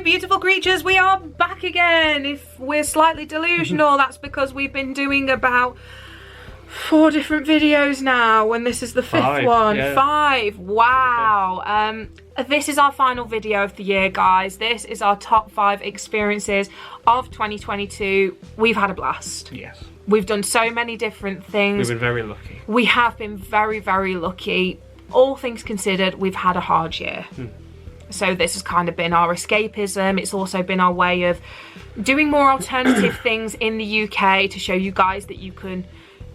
beautiful creatures, we are back again. If we're slightly delusional, that's because we've been doing about 4 different videos now, and this is the 5th one. Yeah. 5, wow. This is our final video of the year, guys. This is our top 5 experiences of 2022. We've had a blast. Yes. We've done so many different things. We've been very lucky. We have been very, very lucky. All things considered, we've had a hard year. So this has kind of been our escapism. It's also been our way of doing more alternative things in the UK to show you guys that you can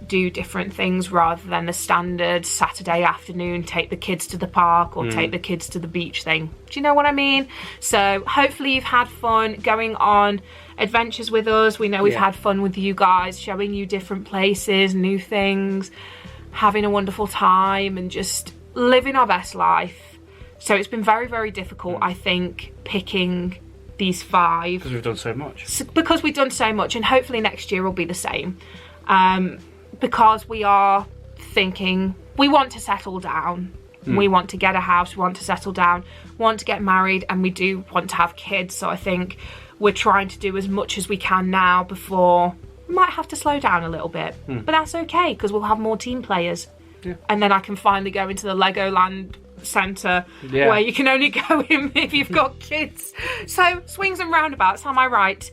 do different things rather than the standard Saturday afternoon, take the kids to the park or take the kids to the beach thing. Do you know what I mean? So hopefully you've had fun going on adventures with us. We know we've had fun with you guys, showing you different places, new things, having a wonderful time and just living our best life. So it's been very, very difficult, I think, picking these 5. Because we've done so much. Because we've done so much, and hopefully next year will be the same. Because we are thinking, we want to settle down. We want to get a house, we want to settle down, want to get married, and we do want to have kids. So I think we're trying to do as much as we can now before we might have to slow down a little bit. But that's okay, because we'll have more team players. And then I can finally go into the Legoland centre where you can only go in if you've got kids. So swings and roundabouts, am I right?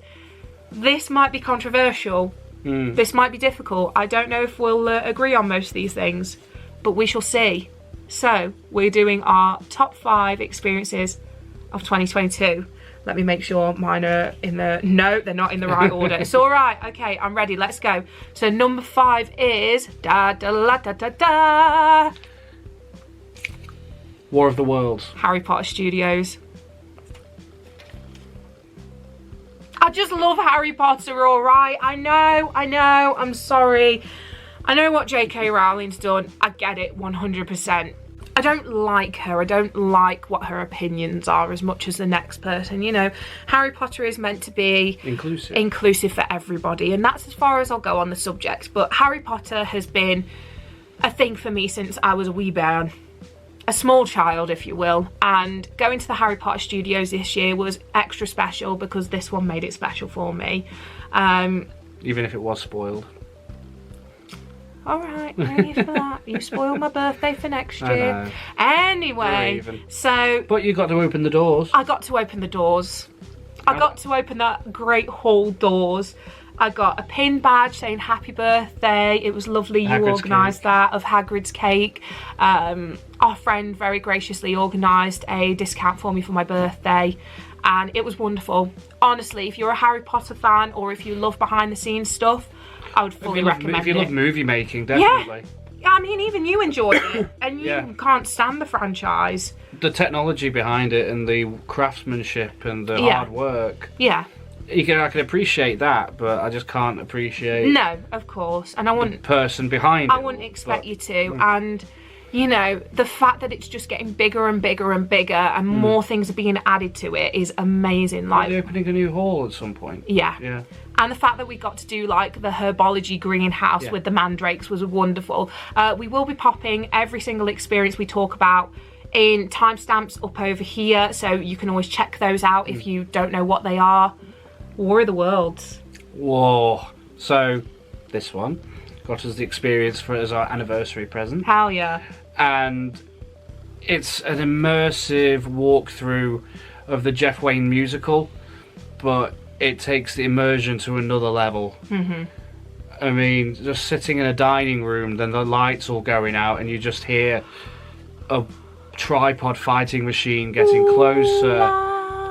This might be controversial. This might be difficult. I don't know if we'll agree on most of these things, but we shall see. So we're doing our top 5 experiences of 2022. Let me make sure mine are in the... No, they're not in the right order. It's all right. Okay, I'm ready. Let's go. So number 5 is... War of the Worlds. Harry Potter Studios. I just love Harry Potter, all right? I know, I'm sorry. I know what J.K. Rowling's done. I get it, 100%. I don't like her. I don't like what her opinions are as much as the next person. You know, Harry Potter is meant to be inclusive for everybody, and that's as far as I'll go on the subject. But Harry Potter has been a thing for me since I was a wee bairn. A small child, if you will, and going to the Harry Potter Studios this year was extra special because this one made it special for me. Even if it was spoiled. Alright, no need for that. You spoiled my birthday for next year. Anyway, so... But you got to open the doors. I got to open the doors. I got to open that great hall doors. I got a pin badge saying happy birthday. It was lovely. You organised that, of Hagrid's cake. Our friend very graciously organised a discount for me for my birthday, and it was wonderful. Honestly, if you're a Harry Potter fan or if you love behind the scenes stuff, I would fully recommend it. If you love movie making, definitely. Yeah, I mean, even you enjoyed it, and you can't stand the franchise. The technology behind it and the craftsmanship and the hard work. Yeah. I can appreciate that, but I just can't appreciate... No, of course. And I wouldn't... The person behind it. I wouldn't expect you to. And, you know, the fact that it's just getting bigger and bigger and bigger and more things are being added to it is amazing. Like, they're opening a new hall at some point. Yeah. And the fact that we got to do, like, the herbology greenhouse with the mandrakes was wonderful. We will be popping every single experience we talk about in timestamps up over here, so you can always check those out if you don't know what they are. War of the Worlds. Whoa. So, this one got us the experience as our anniversary present. Hell yeah. And it's an immersive walkthrough of the Jeff Wayne musical, but it takes the immersion to another level. I mean, just sitting in a dining room, then the lights all going out, and you just hear a tripod fighting machine getting closer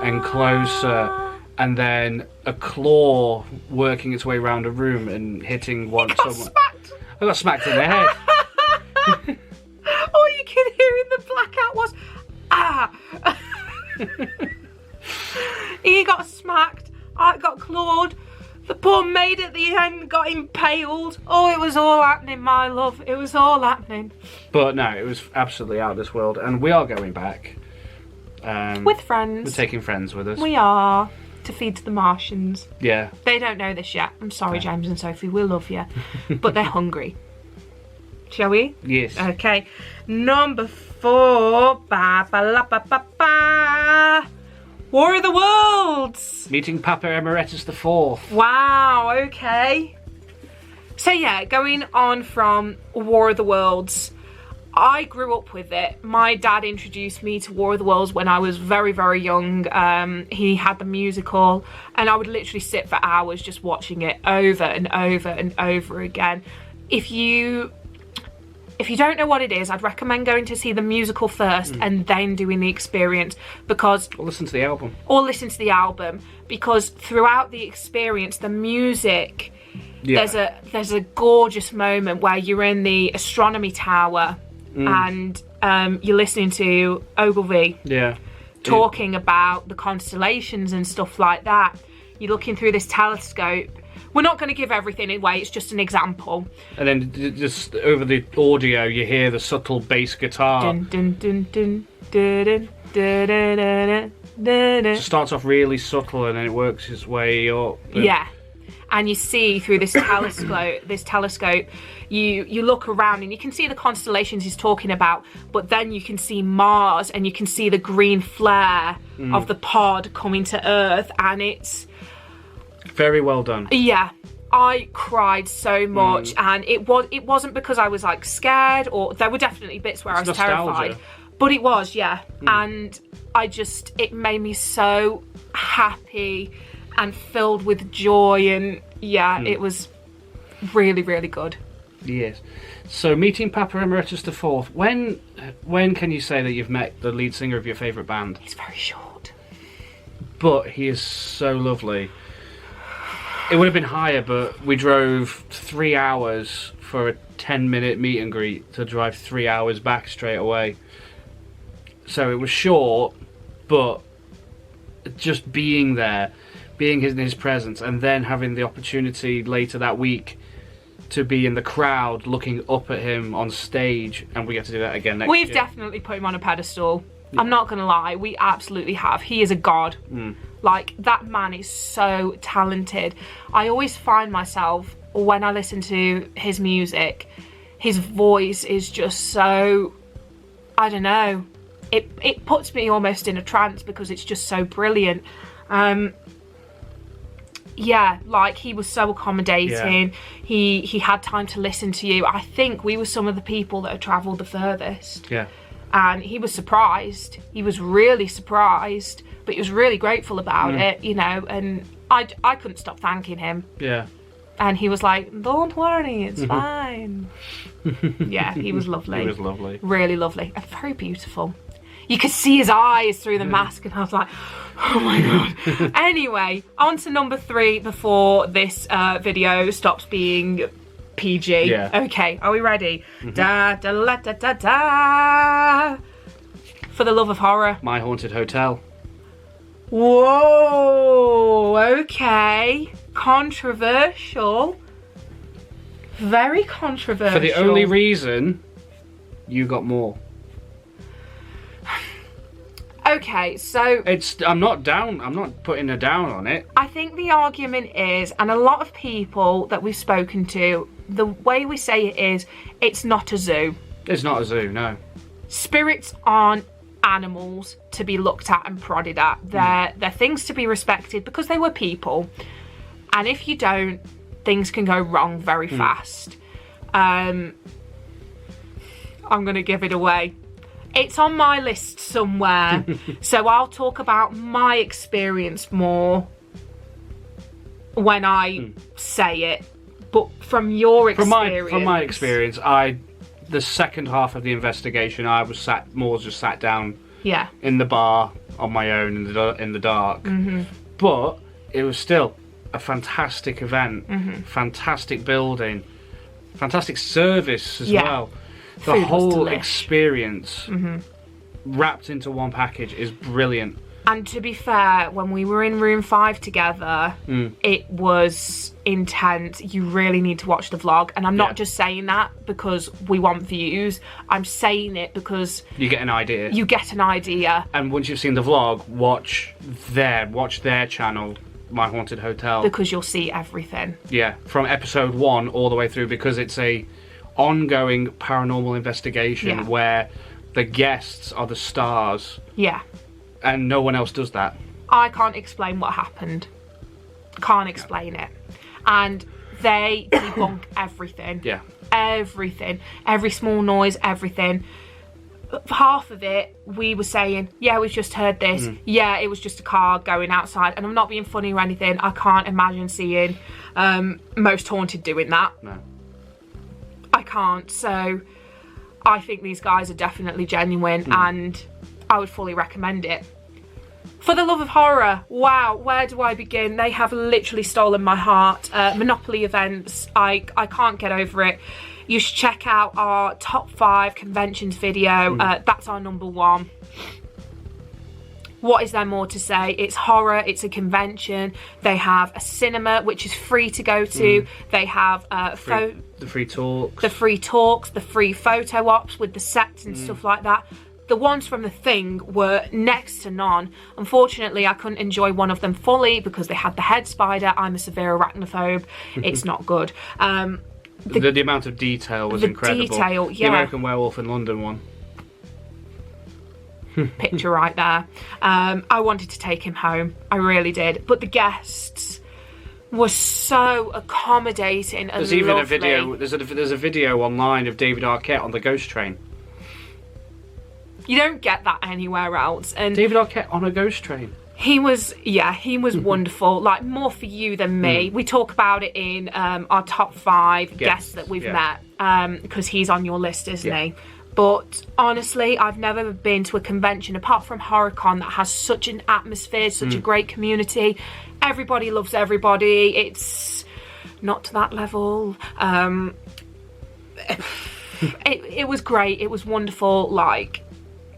and closer. And then a claw working its way around a room and hitting someone. Smacked. I got smacked in the head. All you could hear in the blackout was, ah! He got smacked, I got clawed, the poor maid at the end got impaled. Oh, it was all happening, my love. It was all happening. But no, it was absolutely out of this world. And we are going back. With friends. We're taking friends with us. We are. To feed to the Martians. Yeah. They don't know this yet. I'm sorry, James and Sophie. We love you. But they're hungry. Shall we? Yes. Okay. Number 4. War of the Worlds! Meeting Papa Emeritus IV. Wow, okay. So yeah, going on from War of the Worlds, I grew up with it. My dad introduced me to War of the Worlds when I was very, very young. He had the musical, and I would literally sit for hours just watching it over and over and over again. If you don't know what it is, I'd recommend going to see the musical first and then doing the experience, because... Or listen to the album. Or listen to the album, because throughout the experience, the music, there's a gorgeous moment where you're in the astronomy tower and you're listening to Ogilvy talking about the constellations and stuff like that. You're looking through this telescope. We're not going to give everything away, it's just an example. And then just over the audio, you hear the subtle bass guitar. Dun, dun, dun, dun, dun, dun, dun, dun, dun, dun. It starts off really subtle and then it works its way up. Yeah. And you see through this telescope, you look around and you can see the constellations he's talking about, but then you can see Mars and you can see the green flare of the pod coming to Earth, and it's... very well done. Yeah, I cried so much, and it wasn't because I was like scared, or there were definitely bits where I was terrified, but it was, and it made me so happy and filled with joy, and it was really, really good. Yes. So, meeting Papa Emeritus IV, when can you say that you've met the lead singer of your favourite band? He's very short. But he is so lovely. It would have been higher, but we drove 3 hours for a 10-minute meet and greet to drive 3 hours back straight away. So it was short, but just being there, being in his presence, and then having the opportunity later that week to be in the crowd looking up at him on stage, and we get to do that again next year. We've definitely put him on a pedestal. Yeah. I'm not going to lie, we absolutely have. He is a god. Like, that man is so talented. I always find myself, when I listen to his music, his voice is just so, I don't know, it puts me almost in a trance because it's just so brilliant. Yeah, like, he was so accommodating. Yeah. He had time to listen to you. I think we were some of the people that had travelled the furthest. Yeah. And he was surprised. He was really surprised, but he was really grateful about it, you know, and I couldn't stop thanking him. Yeah. And he was like, don't worry, it's fine. Yeah, he was lovely. He was lovely. Really lovely. And very beautiful. You could see his eyes through the mask, and I was like, oh my god. Anyway, on to number 3 before this video stops being PG. Yeah. Okay, are we ready? Da da la da da da. For the love of horror. My Haunted Hotel. Whoa, okay. Controversial. Very controversial. For the only reason you got more. Okay, so... I'm not putting a down on it. I think the argument is, and a lot of people that we've spoken to, the way we say it is, it's not a zoo. It's not a zoo, no. Spirits aren't animals to be looked at and prodded at. They're things to be respected because they were people. And if you don't, things can go wrong very fast. I'm going to give it away. It's on my list somewhere, so I'll talk about my experience more when I say it. But from your experience... From my experience, the second half of the investigation, I was sat down in the bar on my own in the dark. But it was still a fantastic event, fantastic building, fantastic service as well. The whole experience wrapped into one package is brilliant. And to be fair, when we were in room 5 together, it was intense. You really need to watch the vlog. And I'm not just saying that because we want views. I'm saying it because... you get an idea. You get an idea. And once you've seen the vlog, watch their channel, My Haunted Hotel. Because you'll see everything. Yeah, from episode 1 all the way through, because it's a ongoing paranormal investigation where the guests are the stars. Yeah. And no one else does that. I can't explain what happened. Can't explain it. And they debunk everything. Yeah. Everything. Every small noise, everything. Half of it, we were saying, yeah, we've just heard this. Yeah, it was just a car going outside. And I'm not being funny or anything. I can't imagine seeing Most Haunted doing that. No. I can't. So I think these guys are definitely genuine and I would fully recommend it. For the Love of Horror, wow, where do I begin? They have literally stolen my heart. Monopoly events, I can't get over it. You should check out our top 5 conventions video. That's our number 1. What is there more to say? It's horror, it's a convention. They have a cinema, which is free to go to. They have the free talks. The free talks, the free photo ops with the sets and stuff like that. The ones from The Thing were next to none. Unfortunately, I couldn't enjoy one of them fully because they had the head spider. I'm a severe arachnophobe. It's not good. The amount of detail was incredible. Detail, yeah. The American Werewolf in London one. Picture right there. I wanted to take him home. I really did. But the guests were so accommodating and There's even lovely. a video. There's a video online of David Arquette on the ghost train. You don't get that anywhere else. And David Arquette on a ghost train. he was wonderful. Like, more for you than me. We talk about it in our top 5 guests that we've met, because he's on your list, isn't he? But honestly, I've never been to a convention apart from HorrorCon that has such an atmosphere, such a great community. Everybody loves everybody. It's not to that level. It was great. It was wonderful. Like,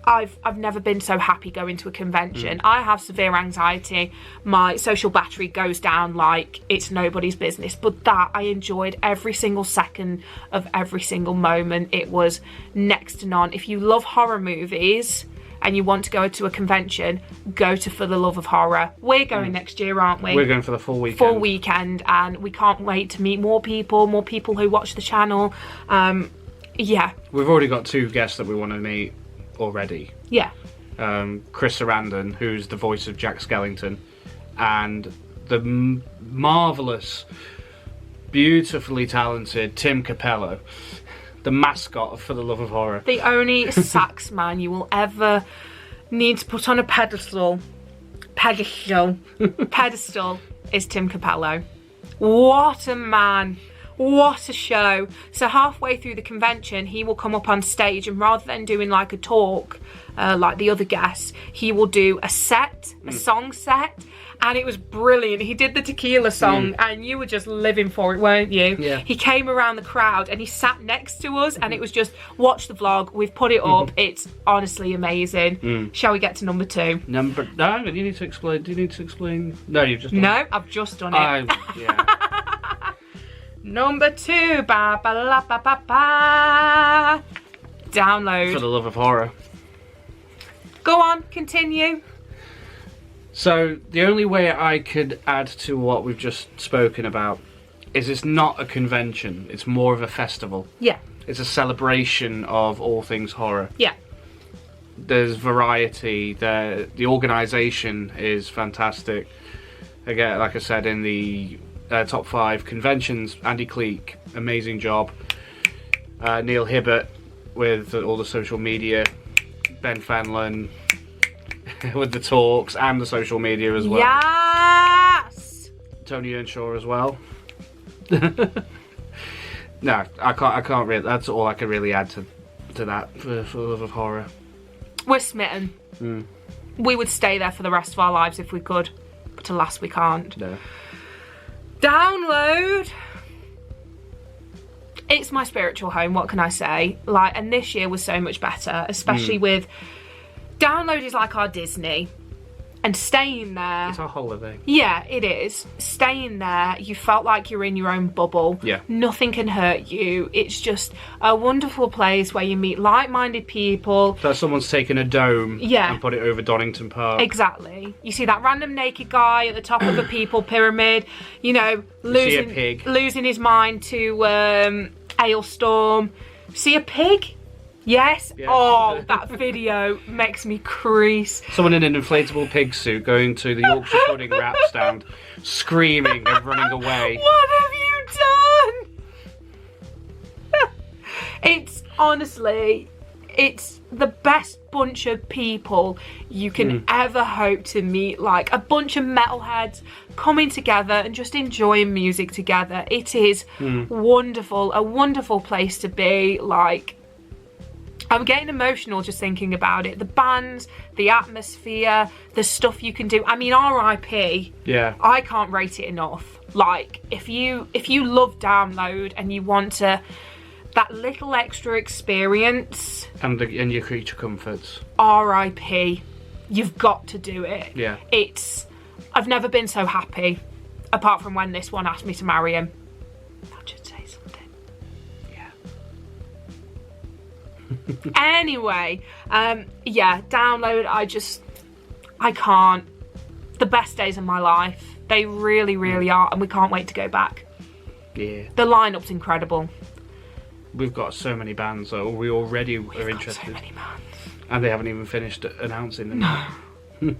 I've never been so happy going to a convention. I have severe anxiety. My social battery goes down like it's nobody's business. But that, I enjoyed every single second of every single moment. It was next to none. If you love horror movies and you want to go to a convention, go to For the Love of Horror. We're going next year, aren't we? We're going for the full weekend. Full weekend, and we can't wait to meet more people who watch the channel. Yeah. We've already got 2 guests that we want to meet already. Yeah. Chris Sarandon, who's the voice of Jack Skellington, and the marvellous, beautifully talented Tim Capello, the mascot of For the Love of Horror. The only sax man you will ever need to put on a pedestal is Tim Capello. What a man. What a show. So halfway through the convention, he will come up on stage, and rather than doing like a talk like the other guests, he will do a set, a song set, and it was brilliant. He did the tequila song and you were just living for it, weren't you? Yeah. He came around the crowd and he sat next to us, and it was just, watch the vlog, we've put it up. It's honestly amazing. Shall we get to number 2? No, you need to explain. Do you need to explain? No, you've just done No, I've just done it. Yeah. Number 2, ba ba la ba ba ba. Download. For the Love of Horror. Go on, continue. So the only way I could add to what we've just spoken about is it's not a convention. It's more of a festival. Yeah. It's a celebration of all things horror. Yeah. There's variety. The organisation is fantastic. Again, like I said, in the top 5 conventions, Andy Cleek, amazing job. Neil Hibbert with all the social media. Ben Fenlon with the talks and the social media as well. Yes! Tony Earnshaw as well. No, I can't really. That's all I can really add to that for the Love of Horror. We're smitten. We would stay there for the rest of our lives if we could, but alas, we can't. No. Download. It's my spiritual home, what can I say? Like, and this year was so much better, especially with Download is like our Disney, and staying there. It's our holiday. Yeah, it is. Staying there, you felt like you're in your own bubble. Yeah. Nothing can hurt you. It's just a wonderful place where you meet like-minded people. That someone's taken a dome Yeah. and put it over Donington Park. Exactly. You see that random naked guy at the top of a people pyramid, you know, see a pig. losing his mind to Ailstorm. See a pig? Yes. Yeah. Oh, that video makes me crease. Someone in an inflatable pig suit going to the Yorkshire pudding wrap stand, screaming and running away. What have you done? It's honestly, it's the best bunch of people you can ever hope to meet. Like a bunch of metalheads coming together and just enjoying music together. It is wonderful, a wonderful place to be. Like, I'm getting emotional just thinking about it. The bands, the atmosphere, the stuff you can do. I mean, RIP. Yeah. I can't rate it enough. Like, if you love Download and you want to, that little extra experience. And your creature comforts. RIP. You've got to do it. Yeah. I've never been so happy, apart from when this one asked me to marry him. That should say something. Yeah. Anyway, yeah, Download, I can't. The best days of my life. They really, really are, and we can't wait to go back. Yeah. The lineup's incredible. We've got so many bands, so we already are interested. So many bands. And they haven't even finished announcing them. No.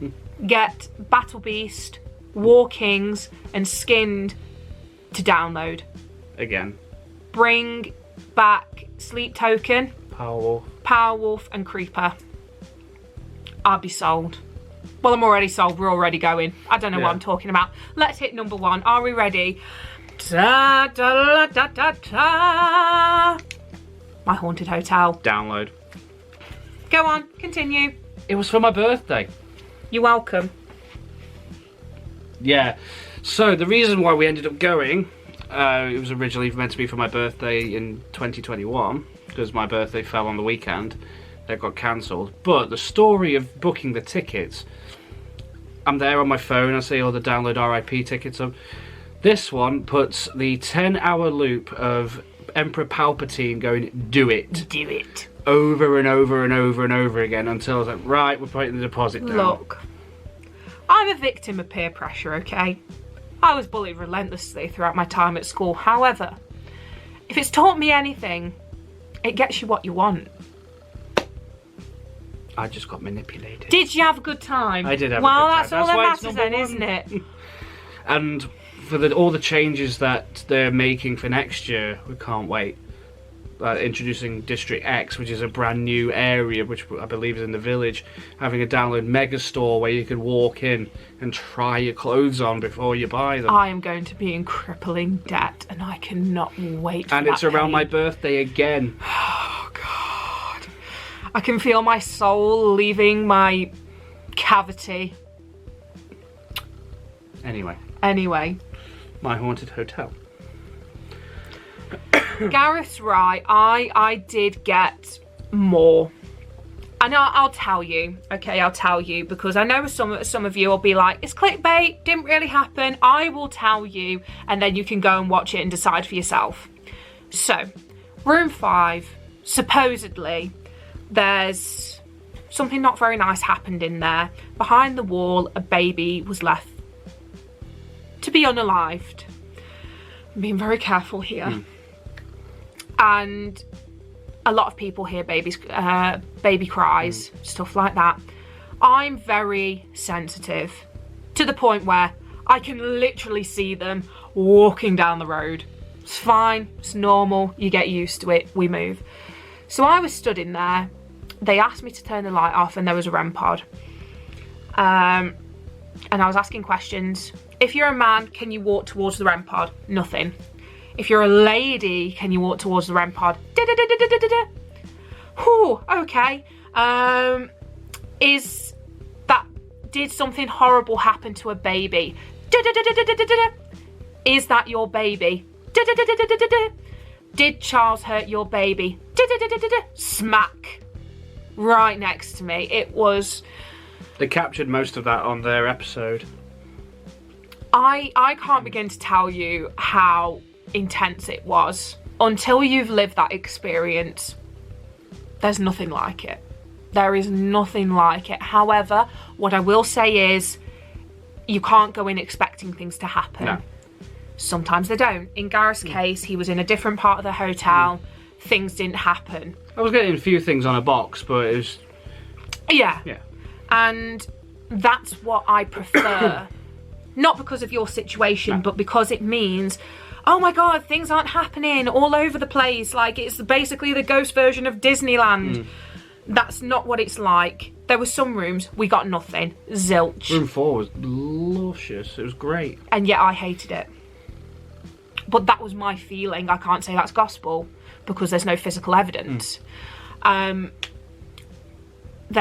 Get Battle Beast, War Kings, and Skinned to Download. Again. Bring back Sleep Token, Powerwolf, and Creeper. I'll be sold. Well, I'm already sold. We're already going. I don't know what I'm talking about. Let's hit number one. Are we ready? Da, da, da, da, da. My Haunted Hotel. Download. Go on, continue. It was for my birthday. You're welcome. Yeah. So the reason why we ended up going, it was originally meant to be for my birthday in 2021, because my birthday fell on the weekend. That got cancelled. But the story of booking the tickets, I'm there on my phone, I see all the Download RIP tickets up. This one puts the 10-hour loop of Emperor Palpatine going, do it. Do it. Over and over and over and over again until I was like, right, we're putting the deposit down. Look, I'm a victim of peer pressure, okay? I was bullied relentlessly throughout my time at school. However, if it's taught me anything, it gets you what you want. I just got manipulated. Did you have a good time? I did have a good time. Well, that's all that why it's matters then, number isn't it? And for all the changes that they're making for next year, we can't wait. Introducing District X, which is a brand new area, which I believe is in the village, having a Download mega store where you can walk in and try your clothes on before you buy them. I am going to be in crippling debt, and I cannot wait for and that it's around day. my birthday again. Oh, God. I can feel my soul leaving my cavity. Anyway. My Haunted Hotel. Gareth's right. I did get more. And I'll tell you, okay, I'll tell you, because I know some of you will be like, it's clickbait, didn't really happen. I will tell you, and then you can go and watch it and decide for yourself. So, room 5, supposedly, there's something not very nice happened in there. Behind the wall, a baby was left to be unalived. I'm being very careful here. And a lot of people hear baby cries, stuff like that. I'm very sensitive to the point where I can literally see them walking down the road. It's fine, it's normal, you get used to it, we move. So I was stood in there, they asked me to turn the light off, and there was a REM pod. And I was asking questions. If you're a man, can you walk towards the REM pod? Nothing. If you're a lady, can you walk towards the REM pod? Whew, okay. Did something horrible happen to a baby? Is that your baby? Did Charles hurt your baby? Smack. Right next to me. It was... They captured most of that on their episode. I can't begin to tell you how intense it was. Until you've lived that experience, there's nothing like it. There is nothing like it. However, what I will say is, you can't go in expecting things to happen. No. Sometimes they don't. In Gareth's case, he was in a different part of the hotel. things didn't happen. I was getting a few things on a box, but it was... Yeah. Yeah. And that's what I prefer. Not because of your situation, but because it means, oh my God, things aren't happening all over the place. Like, it's basically the ghost version of Disneyland. That's not what it's like. There were some rooms, we got nothing. Zilch. Room 4 was luscious. It was great. And yet I hated it. But that was my feeling. I can't say that's gospel because there's no physical evidence. There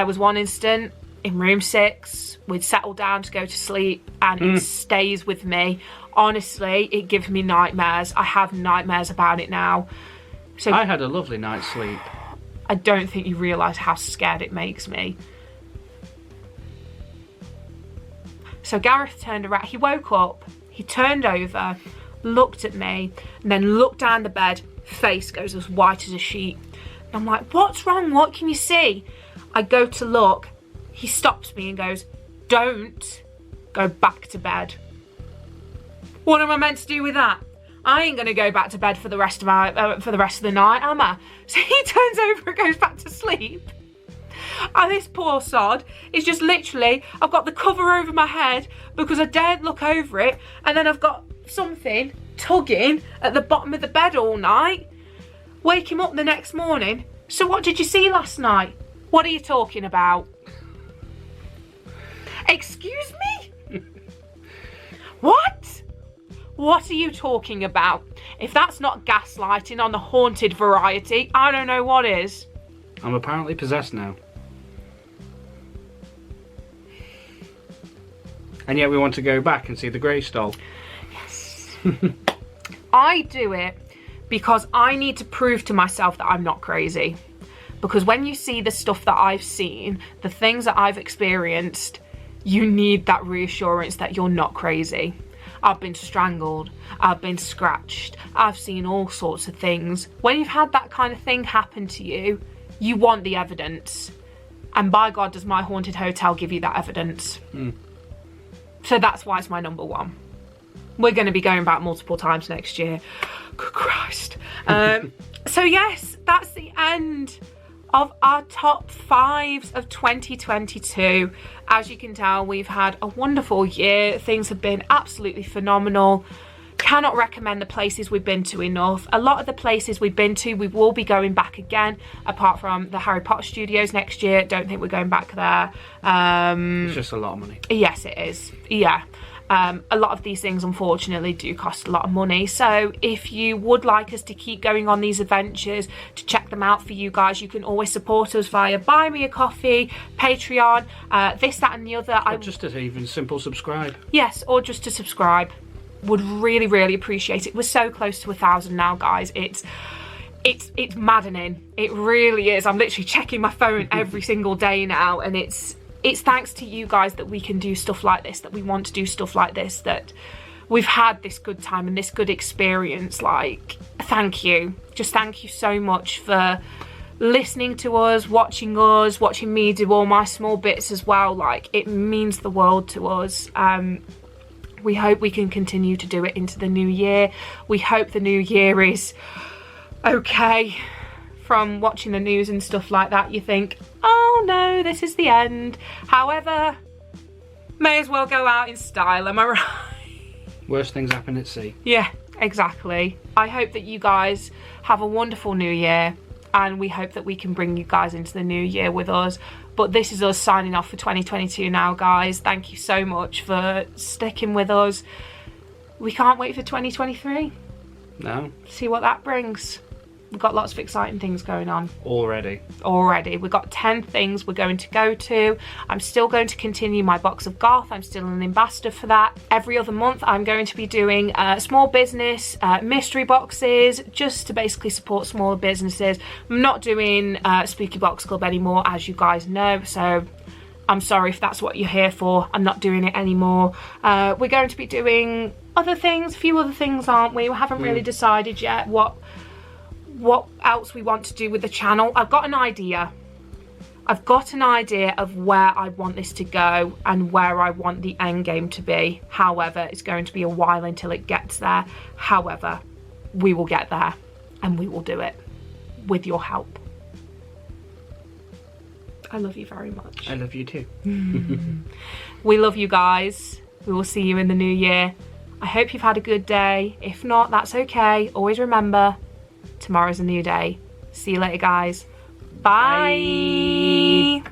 was one instant in room 6, we'd settled down to go to sleep, and it stays with me. Honestly, it gives me nightmares. I have nightmares about it now. So I had a lovely night's sleep. I don't think you realise how scared it makes me. So Gareth turned around, he woke up, he turned over, looked at me, and then looked down the bed, face goes as white as a sheet. And I'm like, what's wrong? What can you see? I go to look, he stops me and goes, don't go back to bed. What am I meant to do with that? I ain't gonna go back to bed for the rest of the night, am I? So he turns over and goes back to sleep. And this poor sod is just literally, I've got the cover over my head because I daren't look over it, and then I've got something tugging at the bottom of the bed all night. Wake him up the next morning. So what did you see last night? What are you talking about? Excuse me? What? What are you talking about? If that's not gaslighting on the haunted variety, I don't know what is. I'm apparently possessed now. And yet we want to go back and see the grey stole. Yes. I do it because I need to prove to myself that I'm not crazy. Because when you see the stuff that I've seen, the things that I've experienced, you need that reassurance that you're not crazy. I've been strangled, I've been scratched, I've seen all sorts of things. When you've had that kind of thing happen to you, you want the evidence. And by God, does my haunted hotel give you that evidence. So that's why it's my number one. We're going to be going back multiple times next year. Good Christ. So yes, that's the end of our top 5s of 2022. As you can tell, we've had a wonderful year. Things have been absolutely phenomenal. Cannot recommend the places we've been to enough. A lot of the places we've been to, we will be going back again, apart from the Harry Potter studios next year. Don't think we're going back there. It's just a lot of money. Yes, it is. Yeah. A lot of these things unfortunately do cost a lot of money, so if you would like us to keep going on these adventures, to check them out for you guys, you can always support us via Buy Me a Coffee, Patreon, this, that and the other. Or just to even simple subscribe. Yes, or just to subscribe. Would really, really appreciate it. We're so close to 1,000 now, guys. It's maddening. It really is. I'm literally checking my phone every single day now, and it's thanks to you guys that we can do stuff like this, that we want to do stuff like this, that we've had this good time and this good experience. Like, thank you. Just thank you so much for listening to us, watching me do all my small bits as well. Like, it means the world to us. We hope we can continue to do it into the new year. We hope the new year is okay. From watching the news and stuff like that, you think, oh no, this is the end. However, may as well go out in style, am I right? Worst things happen at sea. Yeah, exactly. I hope that you guys have a wonderful new year, and we hope that we can bring you guys into the new year with us. But this is us signing off for 2022 now, guys. Thank you so much for sticking with us. We can't wait for 2023. No. See what that brings. We've got lots of exciting things going on. Already. We've got 10 things we're going to go to. I'm still going to continue my box of goth. I'm still an ambassador for that. Every other month I'm going to be doing small business mystery boxes, just to basically support smaller businesses. I'm not doing Spooky Box Club anymore, as you guys know, so I'm sorry if that's what you're here for. I'm not doing it anymore. We're going to be doing other things, a few other things, aren't we? We haven't really decided yet what else we want to do with the channel. I've got an idea of where I want this to go and where I want the end game to be. However, it's going to be a while until it gets there. However, we will get there and we will do it. with your help. I love you very much. I love you too. We love you guys. We will see you in the new year. I hope you've had a good day. If not, that's okay. Always remember, tomorrow's a new day. See you later, guys. Bye.